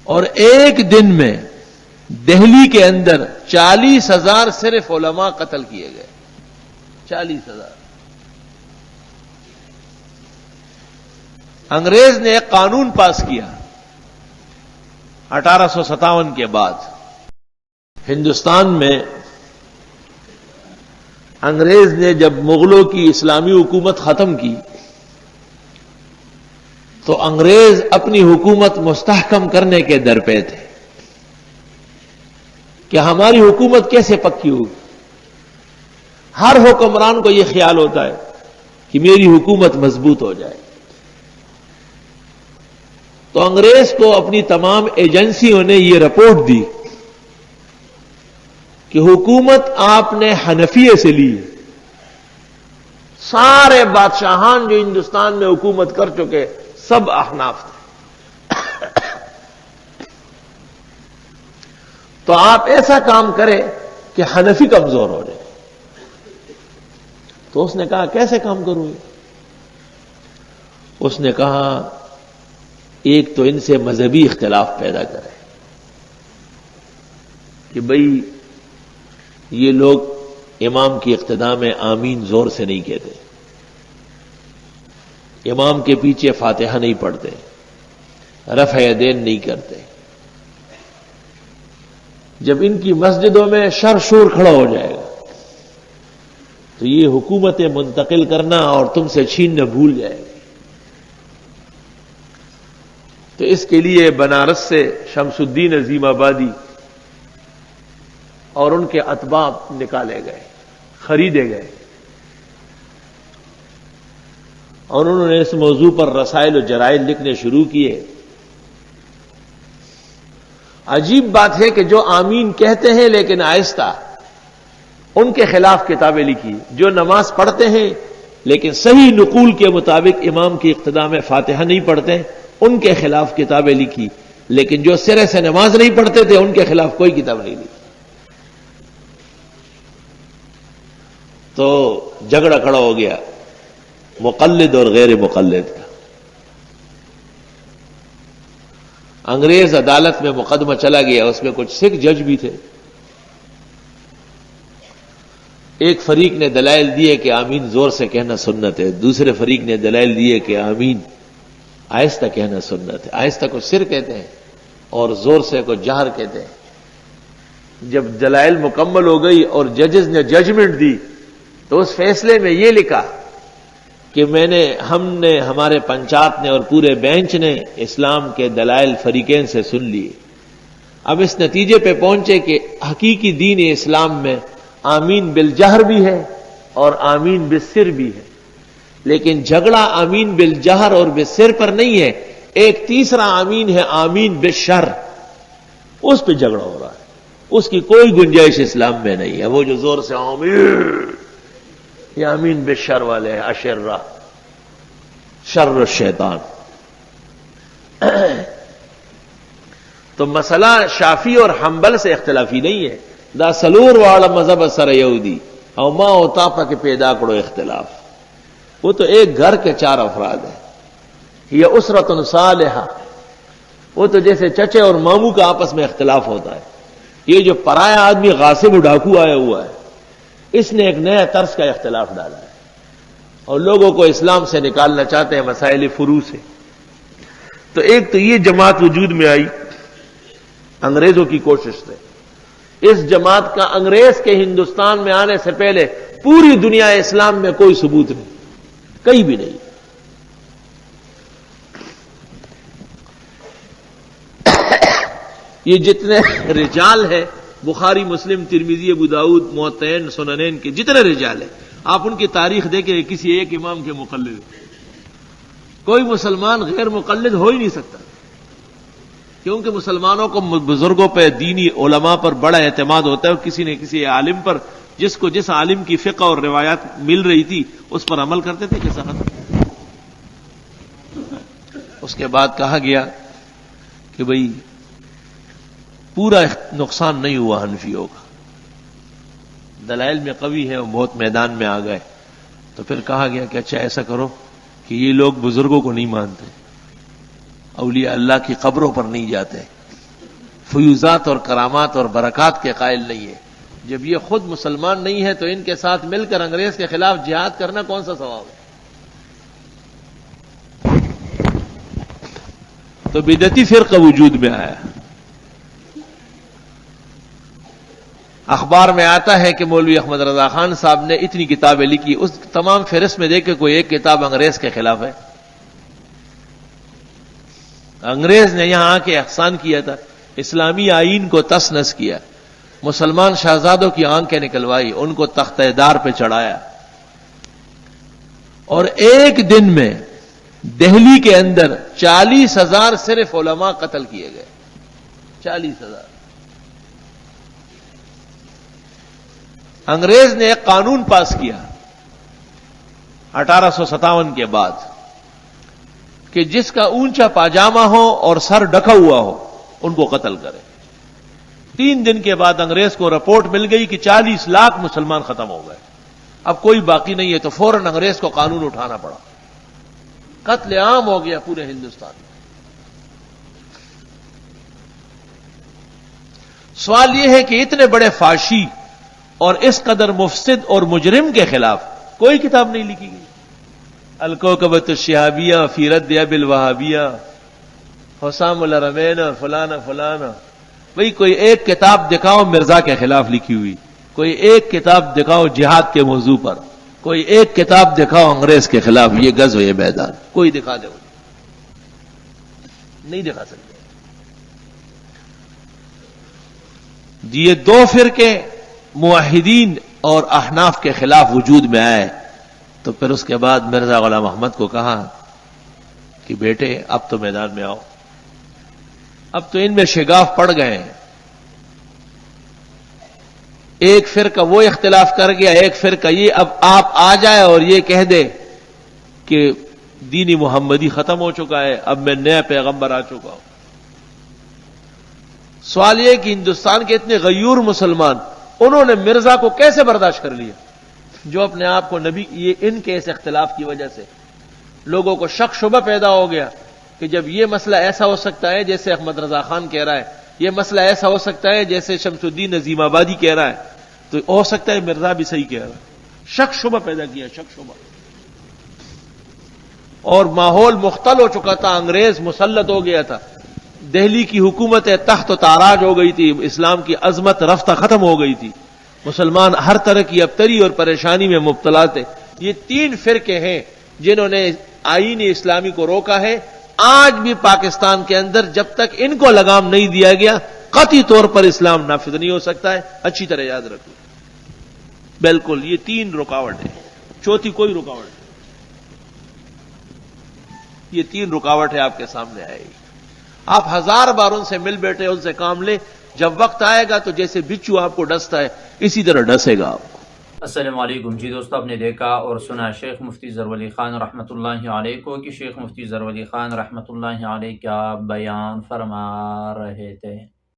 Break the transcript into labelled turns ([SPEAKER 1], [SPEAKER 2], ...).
[SPEAKER 1] اور ایک دن میں دہلی کے اندر 40,000 صرف علماء قتل کیے گئے. 40,000. انگریز نے ایک قانون پاس کیا 1857 کے بعد. ہندوستان میں انگریز نے جب مغلوں کی اسلامی حکومت ختم کی تو انگریز اپنی حکومت مستحکم کرنے کے در پہ تھے کہ ہماری حکومت کیسے پکی ہوگی. ہر حکمران کو یہ خیال ہوتا ہے کہ میری حکومت مضبوط ہو جائے. تو انگریز کو اپنی تمام ایجنسیوں نے یہ رپورٹ دی کہ حکومت آپ نے حنفیے سے لی. سارے بادشاہان جو ہندوستان میں حکومت کر چکے سب احناف تھے. تو آپ ایسا کام کریں کہ حنفی کمزور ہو جائے. تو اس نے کہا کیسے کام کروں؟ اس نے کہا ایک تو ان سے مذہبی اختلاف پیدا کرے کہ بھئی یہ لوگ امام کی اقتداء میں آمین زور سے نہیں کہتے، امام کے پیچھے فاتحہ نہیں پڑھتے، رفع یدین نہیں کرتے. جب ان کی مسجدوں میں شر شور کھڑا ہو جائے گا تو یہ حکومتیں منتقل کرنا اور تم سے چھیننا بھول جائے گی. تو اس کے لیے بنارس سے شمس الدین عظیم آبادی اور ان کے اتباع نکالے گئے، خریدے گئے، اور انہوں نے اس موضوع پر رسائل و جرائد لکھنے شروع کیے. عجیب بات ہے کہ جو آمین کہتے ہیں لیکن آہستہ، ان کے خلاف کتابیں لکھی. جو نماز پڑھتے ہیں لیکن صحیح نقول کے مطابق امام کی اقتداء میں فاتحہ نہیں پڑھتے، ان کے خلاف کتابیں لکھی. لیکن جو سرے سے نماز نہیں پڑھتے تھے ان کے خلاف کوئی کتاب نہیں لکھی. تو جھگڑا کھڑا ہو گیا مقلد اور غیر مقلد کا. انگریز عدالت میں مقدمہ چلا گیا، اس میں کچھ سکھ جج بھی تھے. ایک فریق نے دلائل دیے کہ آمین زور سے کہنا سنت ہے، دوسرے فریق نے دلائل دیے کہ آمین آہستہ کہنا سنت ہے. آہستہ کو سر کہتے ہیں اور زور سے کو جہر کہتے ہیں. جب دلائل مکمل ہو گئی اور ججز نے ججمنٹ دی تو اس فیصلے میں یہ لکھا کہ ہم نے ہمارے پنچایت نے اور پورے بینچ نے اسلام کے دلائل فریقین سے سن لیے. اب اس نتیجے پہ پہنچے کہ حقیقی دین اسلام میں آمین بالجہر بھی ہے اور آمین بالسر بھی ہے. لیکن جھگڑا آمین بالجہر اور بالسر پر نہیں ہے، ایک تیسرا آمین ہے آمین بالشر، اس پہ جھگڑا ہو رہا ہے. اس کی کوئی گنجائش اسلام میں نہیں ہے. وہ جو زور سے آمین، یہ آمین بالشر والے ہیں، اشرہ شر الشیطان. تو مسئلہ شافی اور حنبل سے اختلافی نہیں ہے. دا سلور والا مذہب سر یہودی او ما او تاپا کے پیدا کرو اختلاف. وہ تو ایک گھر کے 4 افراد ہیں. یہ اسرۃ صالحہ، وہ تو جیسے چچے اور ماموں کا آپس میں اختلاف ہوتا ہے. یہ جو پرایا آدمی غاصب و ڈاکو آیا ہوا ہے، اس نے ایک نیا طرز کا اختلاف ڈالا ہے اور لوگوں کو اسلام سے نکالنا چاہتے ہیں مسائل فروع سے. تو ایک تو یہ جماعت وجود میں آئی انگریزوں کی کوشش سے. اس جماعت کا انگریز کے ہندوستان میں آنے سے پہلے پوری دنیا اسلام میں کوئی ثبوت نہیں، کہیں بھی نہیں. یہ جتنے رجال ہیں بخاری، مسلم، ترمذی، ابو داؤد، موطئین، سننین کے جتنے رجال ہیں، آپ ان کی تاریخ دیکھیں کسی ایک امام کے مقلد. کوئی مسلمان غیر مقلد ہو ہی نہیں سکتا، کیونکہ مسلمانوں کو بزرگوں پہ، دینی علماء پر بڑا اعتماد ہوتا ہے، اور کسی نہ کسی عالم پر جس کو جس عالم کی فقہ اور روایات مل رہی تھی اس پر عمل کرتے تھے. کیسا ختم. اس کے بعد کہا گیا کہ بھئی پورا نقصان نہیں ہوا حنفیوں کا، دلائل میں قوی ہے اور بہت میدان میں آ گئے. تو پھر کہا گیا کہ اچھا ایسا کرو کہ یہ لوگ بزرگوں کو نہیں مانتے، اولیاء اللہ کی قبروں پر نہیں جاتے، فیوزات اور کرامات اور برکات کے قائل نہیں ہے، جب یہ خود مسلمان نہیں ہے تو ان کے ساتھ مل کر انگریز کے خلاف جہاد کرنا کون سا ثواب ہے؟ تو بدعتی فرقہ وجود میں آیا۔ اخبار میں آتا ہے کہ مولوی احمد رضا خان صاحب نے اتنی کتابیں لکھی، اس تمام فہرست میں دیکھے کوئی ایک کتاب انگریز کے خلاف ہے۔ انگریز نے یہاں آ کے احسان کیا تھا، اسلامی آئین کو تس نس کیا، مسلمان شہزادوں کی آنکھیں نکلوائی، ان کو تختہ دار پہ چڑھایا، اور ایک دن میں دہلی کے اندر 40,000 صرف علماء قتل کیے گئے۔ 40,000۔ انگریز نے ایک قانون پاس کیا 1857 کے بعد کہ جس کا اونچا پاجامہ ہو اور سر ڈھکا ہوا ہو ان کو قتل کرے۔ 3 دن کے بعد انگریز کو رپورٹ مل گئی کہ 40 لاکھ مسلمان ختم ہو گئے، اب کوئی باقی نہیں ہے، تو فوراً انگریز کو قانون اٹھانا پڑا، قتل عام ہو گیا پورے ہندوستان میں۔ سوال یہ ہے کہ اتنے بڑے فاشی اور اس قدر مفسد اور مجرم کے خلاف کوئی کتاب نہیں لکھی گئی۔ الکوکبۃ الشہابیہ فی رد ابی الوہابیہ، حسام الحرمین، فلانا فلانا، بھئی کوئی ایک کتاب دکھاؤ مرزا کے خلاف لکھی ہوئی، کوئی ایک کتاب دکھاؤ جہاد کے موضوع پر، کوئی ایک کتاب دکھاؤ انگریز کے خلاف، یہ غزو یہ میدان، کوئی دکھا دے، نہیں دکھا سکتے۔ یہ 2 فرقے موحدین اور احناف کے خلاف وجود میں آئے، تو پھر اس کے بعد مرزا غلام احمد کو کہا کہ بیٹے اب تو میدان میں آؤ، اب تو ان میں شگاف پڑ گئے ہیں، ایک فرقہ وہ اختلاف کر گیا، ایک فرقہ یہ، اب آپ آ جائے اور یہ کہہ دے کہ دینی محمدی ختم ہو چکا ہے، اب میں نیا پیغمبر آ چکا ہوں۔ سوال یہ کہ ہندوستان کے اتنے غیور مسلمان، انہوں نے مرزا کو کیسے برداشت کر لیا جو اپنے آپ کو نبی، یہ ان کے اس اختلاف کی وجہ سے لوگوں کو شک شبہ پیدا ہو گیا کہ جب یہ مسئلہ ایسا ہو سکتا ہے جیسے احمد رضا خان کہہ رہا ہے، یہ مسئلہ ایسا ہو سکتا ہے جیسے شمس الدین عظیم آبادی کہہ رہا ہے، تو ہو سکتا ہے مرزا بھی صحیح کہہ رہا ہے۔ شک شبہ پیدا کیا، شک شبہ، اور ماحول مختل ہو چکا تھا، انگریز مسلط ہو گیا تھا، دہلی کی حکومت تخت و تاراج ہو گئی تھی، اسلام کی عظمت رفتہ ختم ہو گئی تھی، مسلمان ہر طرح کی ابتری اور پریشانی میں مبتلا تھے۔ یہ 3 فرقے ہیں جنہوں نے آئین اسلامی کو روکا ہے۔ آج بھی پاکستان کے اندر جب تک ان کو لگام نہیں دیا گیا قطعی طور پر اسلام نافذ نہیں ہو سکتا ہے، اچھی طرح یاد رکھو۔ بالکل یہ 3 رکاوٹ ہے، چوتھی کوئی رکاوٹ نہیں، یہ 3 رکاوٹ ہے آپ کے سامنے آئے گی۔ آپ 1000 بار ان سے مل بیٹھے، ان سے کام لیں، جب وقت آئے گا تو جیسے بچو آپ کو ڈستا ہے اسی طرح ڈسے گا آپ کو۔
[SPEAKER 2] السلام علیکم جی دوستو، آپ نے دیکھا اور سنا شیخ مفتی ظفر علی خان رحمۃ اللہ علیہ کو کہ شیخ مفتی ظفر علی خان رحمۃ اللہ علیہ کیا بیان فرما رہے تھے۔